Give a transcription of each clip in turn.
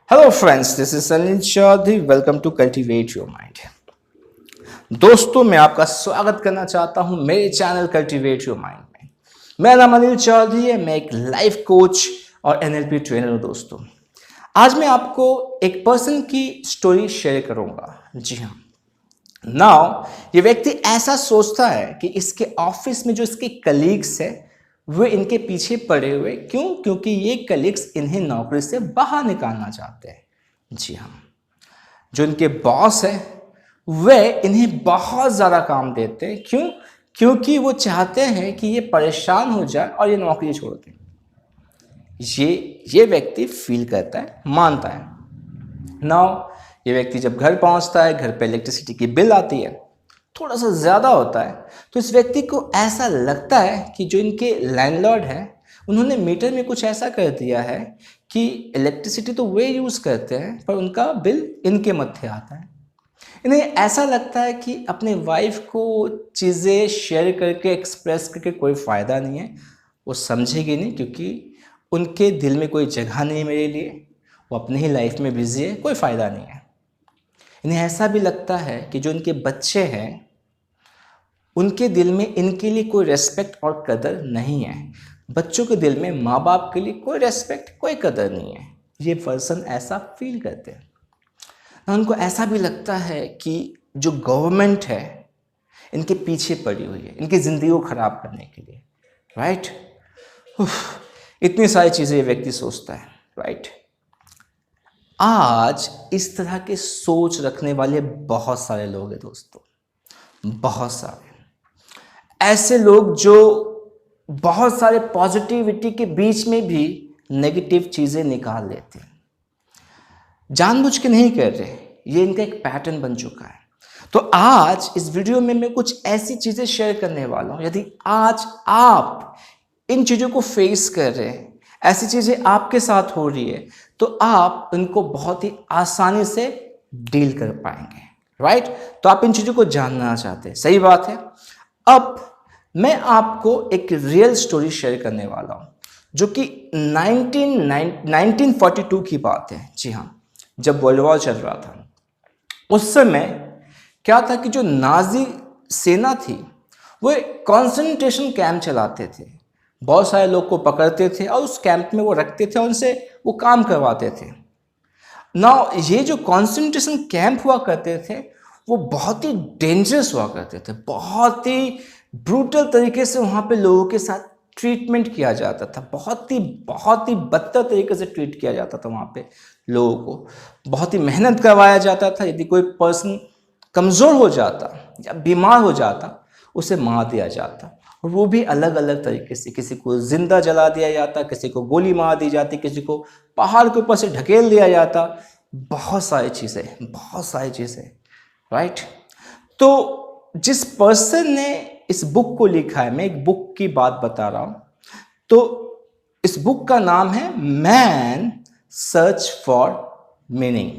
Hello friends, this is Sanil Chaudhary. Welcome to cultivate your mind. दोस्तों, मैं आपका स्वागत करना चाहता हूं मेरे चैनल कल्टीवेट योर माइंड में। मेरा नाम अनिल चौधरी है। मैं एक लाइफ कोच और एनएलपी ट्रेनर हूं। दोस्तों, आज मैं आपको एक पर्सन की स्टोरी शेयर करूंगा। जी हाँ, नाउ ये व्यक्ति ऐसा सोचता है कि इसके ऑफिस में जो इसके कलीग्स है वे इनके पीछे पड़े हुए। क्यों? क्योंकि ये कलीग्स इन्हें नौकरी से बाहर निकालना चाहते हैं। जी हाँ, जो इनके बॉस है वे इन्हें बहुत ज़्यादा काम देते हैं। क्यों? क्योंकि वो चाहते हैं कि ये परेशान हो जाए और ये नौकरी छोड़ दें। ये व्यक्ति फील करता है, मानता है। नाउ ये व्यक्ति जब घर पहुंचता है, घर पे इलेक्ट्रिसिटी की बिल आती है, थोड़ा सा ज़्यादा होता है, तो इस व्यक्ति को ऐसा लगता है कि जो इनके लैंडलॉर्ड हैं उन्होंने मीटर में कुछ ऐसा कर दिया है कि इलेक्ट्रिसिटी तो वे यूज़ करते हैं पर उनका बिल इनके मत्थे आता है। इन्हें ऐसा लगता है कि अपने वाइफ को चीज़ें शेयर करके एक्सप्रेस करके कोई फ़ायदा नहीं है। वो समझेगी नहीं क्योंकि उनके दिल में कोई जगह नहीं है मेरे लिए। वो अपनी ही लाइफ में बिजी है, कोई फ़ायदा नहीं है। इन्हें ऐसा भी लगता है कि जो इनके बच्चे हैं उनके दिल में इनके लिए कोई रेस्पेक्ट और कदर नहीं है। बच्चों के दिल में माँ बाप के लिए कोई रेस्पेक्ट, कोई कदर नहीं है। ये पर्सन ऐसा फील करते हैं। उनको ऐसा भी लगता है कि जो गवर्नमेंट है इनके पीछे पड़ी हुई है, इनकी ज़िंदगी को ख़राब करने के लिए। राइट? इतनी सारी चीज़ें ये व्यक्ति सोचता है। राइट? आज इस तरह के सोच रखने वाले बहुत सारे लोग हैं दोस्तों, बहुत सारे ऐसे लोग जो बहुत सारे पॉजिटिविटी के बीच में भी नेगेटिव चीज़ें निकाल लेते हैं। जानबूझ के नहीं कर रहे, ये इनका एक पैटर्न बन चुका है। तो आज इस वीडियो में मैं कुछ ऐसी चीज़ें शेयर करने वाला हूँ। यदि आज आप इन चीज़ों को फेस कर रहे हैं, ऐसी चीज़ें आपके साथ हो रही है, तो आप इनको बहुत ही आसानी से डील कर पाएंगे। राइट? तो आप इन चीज़ों को जानना चाहते हैं, सही बात है। अब मैं आपको एक रियल स्टोरी शेयर करने वाला हूँ जो कि 1942 की बात है। जी हाँ, जब वर्ल्ड वॉर चल रहा था उस समय क्या था कि जो नाजी सेना थी वो कॉन्सेंट्रेशन कैंप चलाते थे। बहुत सारे लोग को पकड़ते थे और उस कैंप में वो रखते थे, उनसे वो काम करवाते थे। ना ये जो कॉन्सेंट्रेशन कैंप हुआ करते थे वो बहुत ही डेंजरस हुआ करते थे। बहुत ही ब्रूटल तरीके से वहाँ पे लोगों के साथ ट्रीटमेंट किया जाता था। बहुत ही बदतर तरीके से ट्रीट किया जाता था वहाँ पे लोगों को। बहुत ही मेहनत करवाया जाता था। यदि कोई पर्सन कमज़ोर हो जाता या बीमार हो जाता उसे मार दिया जाता, और वो भी अलग अलग तरीके से। किसी को जिंदा जला दिया जाता, किसी को गोली मार दी जाती, किसी को पहाड़ के ऊपर से ढकेल दिया जाता। बहुत सारी चीज़ें। राइट? तो जिस पर्सन ने इस बुक को लिखा है, मैं एक बुक की बात बता रहा हूँ। तो इस बुक का नाम है मैन सर्च फॉर मीनिंग।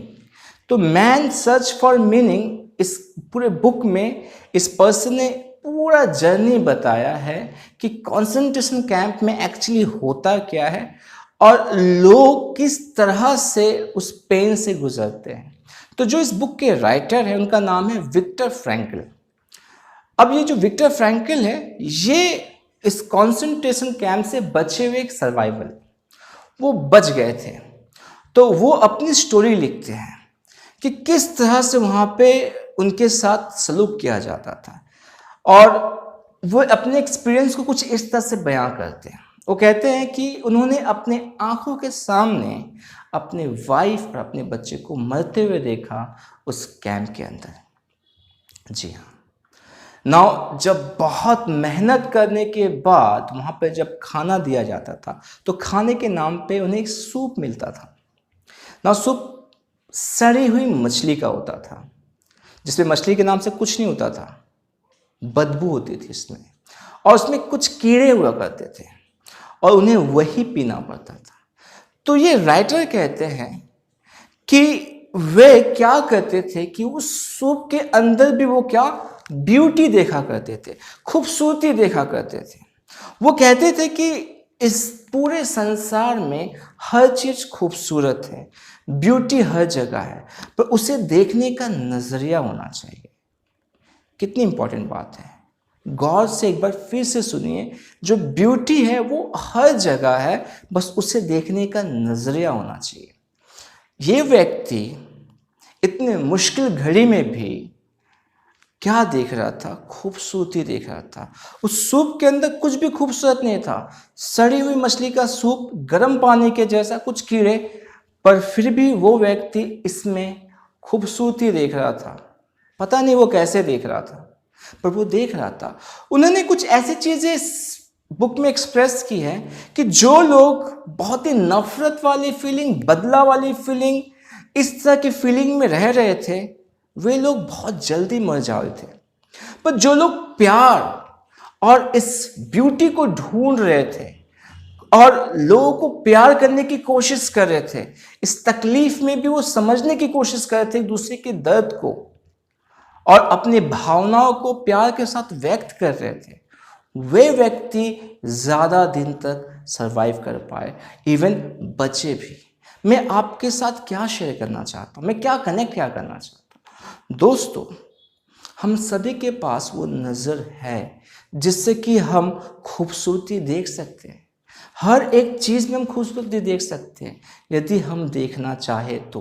तो मैन सर्च फॉर मीनिंग, इस पूरे बुक में इस पर्सन ने पूरा जर्नी बताया है कि कंसंट्रेशन कैंप में एक्चुअली होता क्या है और लोग किस तरह से उस पेन से गुजरते हैं। तो जो इस बुक के राइटर हैं उनका नाम है विक्टर फ्रैंकल। अब ये जो विक्टर फ्रैंकल है ये इस कंसंट्रेशन कैंप से बचे हुए एक सर्वाइवल, वो बच गए थे। तो वो अपनी स्टोरी लिखते हैं कि किस तरह से वहाँ पे उनके साथ सलूक किया जाता था, और वो अपने एक्सपीरियंस को कुछ इस तरह से बयां करते हैं। वो कहते हैं कि उन्होंने अपने आंखों के सामने अपने वाइफ और अपने बच्चे को मरते हुए देखा उस कैंप के अंदर। जी हाँ। नाउ जब बहुत मेहनत करने के बाद वहाँ पे जब खाना दिया जाता था तो खाने के नाम पे उन्हें एक सूप मिलता था। नाउ सूप सड़ी हुई मछली का होता था, जिसमें मछली के नाम से कुछ नहीं होता था, बदबू होती थी इसमें, और उसमें कुछ कीड़े हुआ करते थे और उन्हें वही पीना पड़ता था। तो ये राइटर कहते हैं कि वे क्या करते थे कि उस सूप के अंदर भी वो क्या ब्यूटी देखा करते थे, खूबसूरती देखा करते थे। वो कहते थे कि इस पूरे संसार में हर चीज खूबसूरत है, ब्यूटी हर जगह है, पर उसे देखने का नजरिया होना चाहिए। कितनी इंपॉर्टेंट बात है, गौर से एक बार फिर से सुनिए। जो ब्यूटी है वो हर जगह है, बस उसे देखने का नजरिया होना चाहिए। ये व्यक्ति इतने मुश्किल घड़ी में भी क्या देख रहा था? खूबसूरती देख रहा था। उस सूप के अंदर कुछ भी खूबसूरत नहीं था, सड़ी हुई मछली का सूप, गर्म पानी के जैसा, कुछ कीड़े, पर फिर भी वो व्यक्ति इसमें खूबसूरती देख रहा था। पता नहीं वो कैसे देख रहा था, पर वो देख रहा था। उन्होंने कुछ ऐसी चीजें इस बुक में एक्सप्रेस की है कि जो लोग बहुत ही नफरत वाली फीलिंग, बदला वाली फीलिंग, इस तरह की फीलिंग में रह रहे थे, वे लोग बहुत जल्दी मर जाते थे। पर जो लोग प्यार और इस ब्यूटी को ढूंढ रहे थे और लोगों को प्यार करने की कोशिश कर रहे थे, इस तकलीफ में भी वो समझने की कोशिश कर रहे थे एक दूसरे के दर्द को और अपनी भावनाओं को प्यार के साथ व्यक्त कर रहे थे, वे व्यक्ति ज्यादा दिन तक सरवाइव कर पाए, इवन बचे भी। मैं आपके साथ क्या शेयर करना चाहता हूं, मैं क्या कनेक्ट करना चाहता हूं दोस्तों, हम सभी के पास वो नज़र है जिससे कि हम खूबसूरती देख सकते हैं। हर एक चीज़ में हम खूबसूरती देख सकते हैं यदि हम देखना चाहे तो।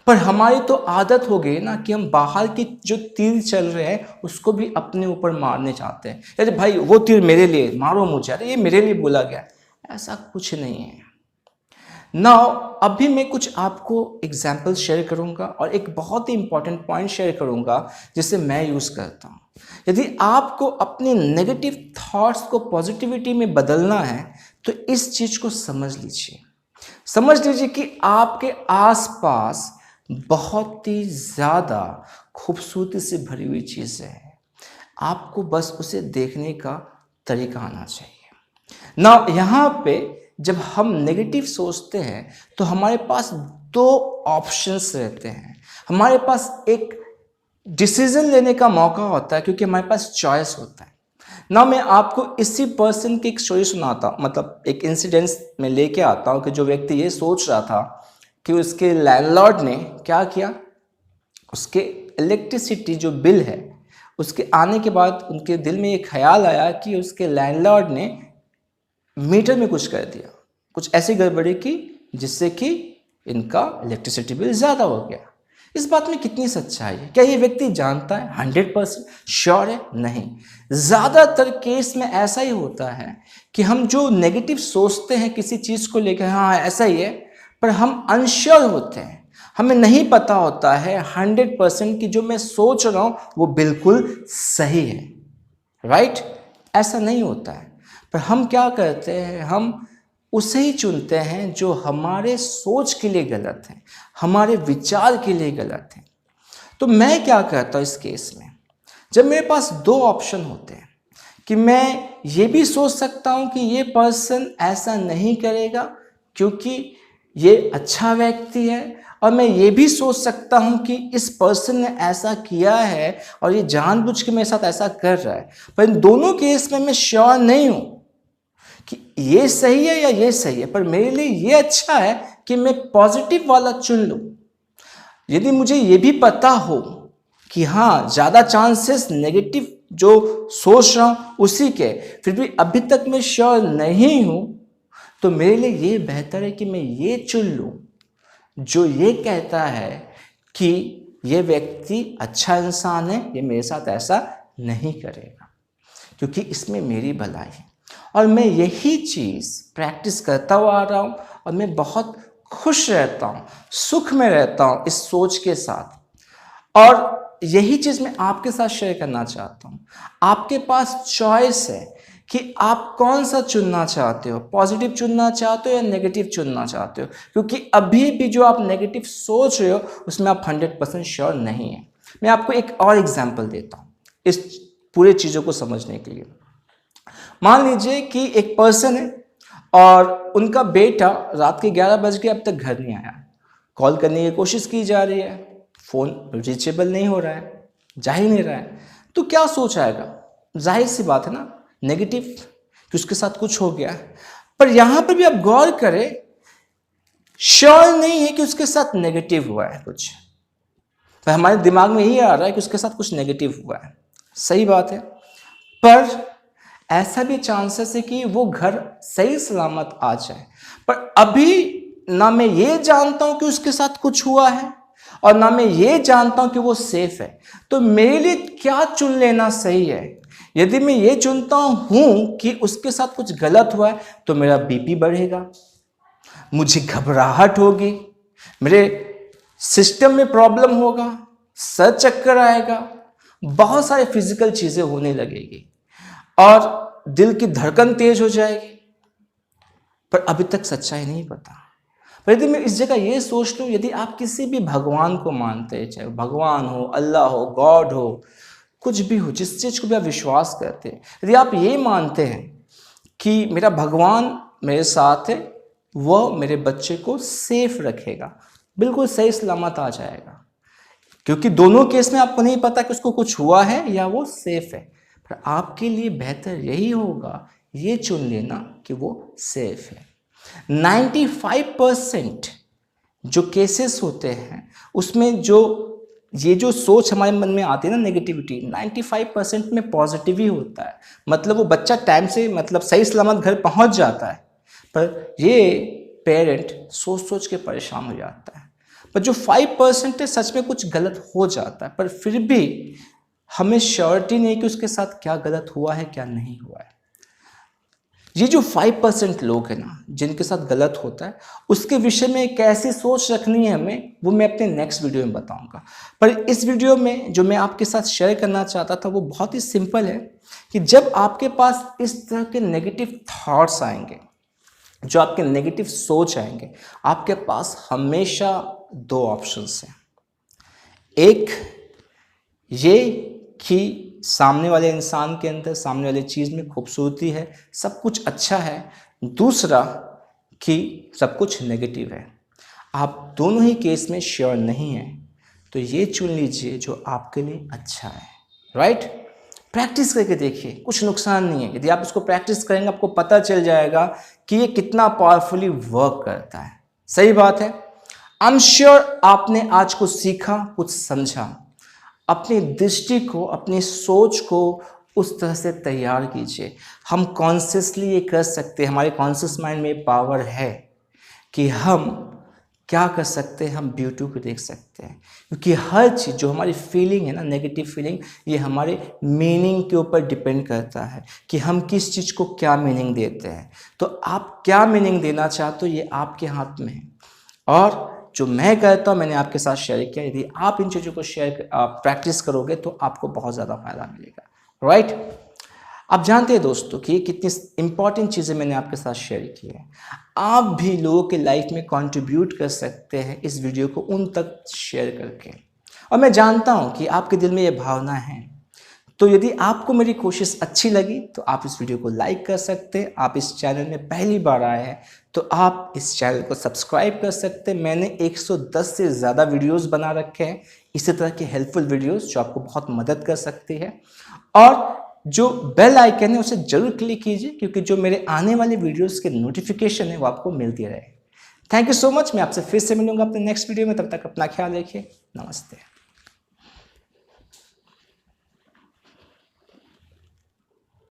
पर हमारी तो आदत हो गई ना कि हम बाहर की जो तीर चल रहे हैं उसको भी अपने ऊपर मारने चाहते हैं। अरे भाई वो तीर मेरे लिए, मारो मुझे, अरे ये मेरे लिए बोला गया। ऐसा कुछ नहीं है। नाउ अभी मैं कुछ आपको एग्जाम्पल शेयर करूंगा और एक बहुत ही इंपॉर्टेंट पॉइंट शेयर करूंगा जिसे मैं यूज़ करता हूं। यदि आपको अपने नेगेटिव थॉट्स को पॉजिटिविटी में बदलना है तो इस चीज़ को समझ लीजिए। समझ लीजिए कि आपके आसपास बहुत ही ज़्यादा खूबसूरती से भरी हुई चीज़ें हैं, आपको बस उसे देखने का तरीका आना चाहिए ना। यहाँ पे जब हम नेगेटिव सोचते हैं तो हमारे पास दो ऑप्शंस रहते हैं, हमारे पास एक डिसीजन लेने का मौका होता है क्योंकि हमारे पास चॉइस होता है ना। मैं आपको इसी पर्सन की एक स्टोरी सुनाता हूँ, मतलब एक इंसिडेंस में लेके आता हूँ कि जो व्यक्ति ये सोच रहा था कि उसके लैंडलॉर्ड ने क्या किया, उसके इलेक्ट्रिसिटी जो बिल है उसके आने के बाद उनके दिल में ये ख्याल आया कि उसके लैंडलॉर्ड ने मीटर में कुछ कर दिया, कुछ ऐसी गड़बड़ी की जिससे कि इनका इलेक्ट्रिसिटी बिल ज़्यादा हो गया। इस बात में कितनी सच्चाई है? क्या ये व्यक्ति जानता है? 100% श्योर है? नहीं। ज़्यादातर केस में ऐसा ही होता है कि हम जो नेगेटिव सोचते हैं किसी चीज़ को लेकर, हाँ ऐसा ही है, पर हम अनश्योर होते हैं, हमें नहीं पता होता है 100% कि जो मैं सोच रहा हूँ वो बिल्कुल सही है। राइट? ऐसा नहीं होता है। पर हम क्या करते हैं, हम उसे ही चुनते हैं जो हमारे सोच के लिए गलत है, हमारे विचार के लिए गलत है। तो मैं क्या करता हूँ इस केस में, जब मेरे पास दो ऑप्शन होते हैं कि मैं ये भी सोच सकता हूँ कि ये पर्सन ऐसा नहीं करेगा क्योंकि ये अच्छा व्यक्ति है, और मैं ये भी सोच सकता हूँ कि इस पर्सन ने ऐसा किया है और ये जानबूझ के मेरे साथ ऐसा कर रहा है, पर इन दोनों केस में मैं श्योर नहीं हूँ कि ये सही है या ये सही है, पर मेरे लिए ये अच्छा है कि मैं पॉजिटिव वाला चुन लूं। यदि मुझे ये भी पता हो कि हाँ ज़्यादा चांसेस नेगेटिव जो सोच रहा हूँ उसी के, फिर भी अभी तक मैं श्योर नहीं हूँ, तो मेरे लिए ये बेहतर है कि मैं ये चुन लूँ जो ये कहता है कि ये व्यक्ति अच्छा इंसान है, ये मेरे साथ ऐसा नहीं करेगा क्योंकि इसमें मेरी भलाई है। और मैं यही चीज़ प्रैक्टिस करता हुआ आ रहा हूँ और मैं बहुत खुश रहता हूँ, सुख में रहता हूँ इस सोच के साथ। और यही चीज़ मैं आपके साथ शेयर करना चाहता हूँ। आपके पास चॉइस है कि आप कौन सा चुनना चाहते हो, पॉजिटिव चुनना चाहते हो या नेगेटिव चुनना चाहते हो, क्योंकि अभी भी जो आप नेगेटिव सोच रहे हो उसमें आप 100% श्योर नहीं है। मैं आपको एक और एग्जाम्पल देता हूँ इस पूरे चीज़ों को समझने के लिए। मान लीजिए कि एक पर्सन है और उनका बेटा रात के 11 बज गए अब तक घर नहीं आया, कॉल करने की कोशिश की जा रही है, फ़ोन रीचेबल नहीं हो रहा है, जा ही नहीं रहा है, तो क्या सोच आएगा? जाहिर सी बात है ना, नेगेटिव, कि उसके साथ कुछ हो गया, पर यहां पर भी आप गौर करें, श्योर नहीं है कि उसके साथ नेगेटिव हुआ है कुछ, तो हमारे दिमाग में यही आ रहा है कि उसके साथ कुछ नेगेटिव हुआ है। सही बात है, पर ऐसा भी चांसेस है कि वो घर सही सलामत आ जाए, पर अभी ना मैं ये जानता हूं कि उसके साथ कुछ हुआ है और ना मैं ये जानता हूं कि वो सेफ है। तो मेरे लिए क्या चुन लेना सही है? यदि मैं ये चुनता हूं कि उसके साथ कुछ गलत हुआ है तो मेरा बीपी बढ़ेगा, मुझे घबराहट होगी, मेरे सिस्टम में प्रॉब्लम होगा, सर चक्कर आएगा, बहुत सारी फिजिकल चीजें होने लगेगी और दिल की धड़कन तेज हो जाएगी। पर अभी तक सच्चाई नहीं पता। पर यदि मैं इस जगह ये सोच लूं, यदि आप किसी भी भगवान को मानते हैं, चाहे भगवान हो, अल्लाह हो, गॉड हो, कुछ भी हो, जिस चीज को भी आप विश्वास करते हैं, यदि आप ये मानते हैं कि मेरा भगवान मेरे साथ है, वह मेरे बच्चे को सेफ रखेगा, बिल्कुल सही सलामत आ जाएगा, क्योंकि दोनों केस में आपको नहीं पता कि उसको कुछ हुआ है या वो सेफ है। पर आपके लिए बेहतर यही होगा ये चुन लेना कि वो सेफ है। 95% जो केसेस होते हैं उसमें ये जो सोच हमारे मन में आती है ना, नेगेटिविटी, 95% में पॉजिटिव ही होता है। मतलब वो बच्चा टाइम से मतलब सही सलामत घर पहुंच जाता है, पर ये पेरेंट सोच सोच के परेशान हो जाता है। पर जो 5% है सच में कुछ गलत हो जाता है, पर फिर भी हमें श्योरिटी नहीं कि उसके साथ क्या गलत हुआ है क्या नहीं हुआ है। ये जो 5% लोग हैं ना जिनके साथ गलत होता है, उसके विषय में कैसी सोच रखनी है हमें, वो मैं अपने नेक्स्ट वीडियो में बताऊंगा। पर इस वीडियो में जो मैं आपके साथ शेयर करना चाहता था वो बहुत ही सिंपल है कि जब आपके पास इस तरह के नेगेटिव थॉट्स आएंगे, जो आपके नेगेटिव सोच आएंगे, आपके पास हमेशा दो ऑप्शंस हैं। एक ये कि सामने वाले इंसान के अंदर, सामने वाली चीज़ में खूबसूरती है, सब कुछ अच्छा है। दूसरा कि सब कुछ नेगेटिव है। आप दोनों ही केस में श्योर नहीं हैं, तो ये चुन लीजिए जो आपके लिए अच्छा है। राइट? प्रैक्टिस करके देखिए, कुछ नुकसान नहीं है। यदि आप इसको प्रैक्टिस करेंगे आपको पता चल जाएगा कि ये कितना पावरफुली वर्क करता है। सही बात है। आई एम श्योर आपने आज कुछ सीखा, कुछ समझा। अपनी दृष्टि को, अपनी सोच को उस तरह से तैयार कीजिए। हम कॉन्शियसली ये कर सकते हैं, हमारे कॉन्शियस माइंड में पावर है कि हम क्या कर सकते हैं, हम ब्यूटी को देख सकते हैं। क्योंकि हर चीज़ जो हमारी फीलिंग है ना, नेगेटिव फीलिंग, ये हमारे मीनिंग के ऊपर डिपेंड करता है कि हम किस चीज़ को क्या मीनिंग देते हैं। तो आप क्या मीनिंग देना चाहते हो ये आपके हाथ में है। और जो मैं कहता हूँ मैंने आपके साथ शेयर किया, यदि आप इन चीज़ों को प्रैक्टिस करोगे तो आपको बहुत ज़्यादा फायदा मिलेगा। राइट? आप जानते हैं दोस्तों कि ये कितनी इंपॉर्टेंट चीज़ें मैंने आपके साथ शेयर की है। आप भी लोगों के लाइफ में कंट्रीब्यूट कर सकते हैं इस वीडियो को उन तक शेयर करके। और मैं जानता हूँ कि आपके दिल में ये भावना है। तो यदि आपको मेरी कोशिश अच्छी लगी तो आप इस वीडियो को लाइक कर सकते हैं। आप इस चैनल में पहली बार आए हैं तो आप इस चैनल को सब्सक्राइब कर सकते हैं। मैंने 110 से ज़्यादा वीडियोस बना रखे हैं इसी तरह के हेल्पफुल वीडियोस जो आपको बहुत मदद कर सकती है। और जो बेल आइकन है उसे जरूर क्लिक कीजिए, क्योंकि जो मेरे आने वाले वीडियोस के नोटिफिकेशन है वो आपको मिलती रहे। Thank you so much. मैं आपसे फिर से मिलूंगा अपने नेक्स्ट वीडियो में। तब तक अपना ख्याल रखिए। नमस्ते।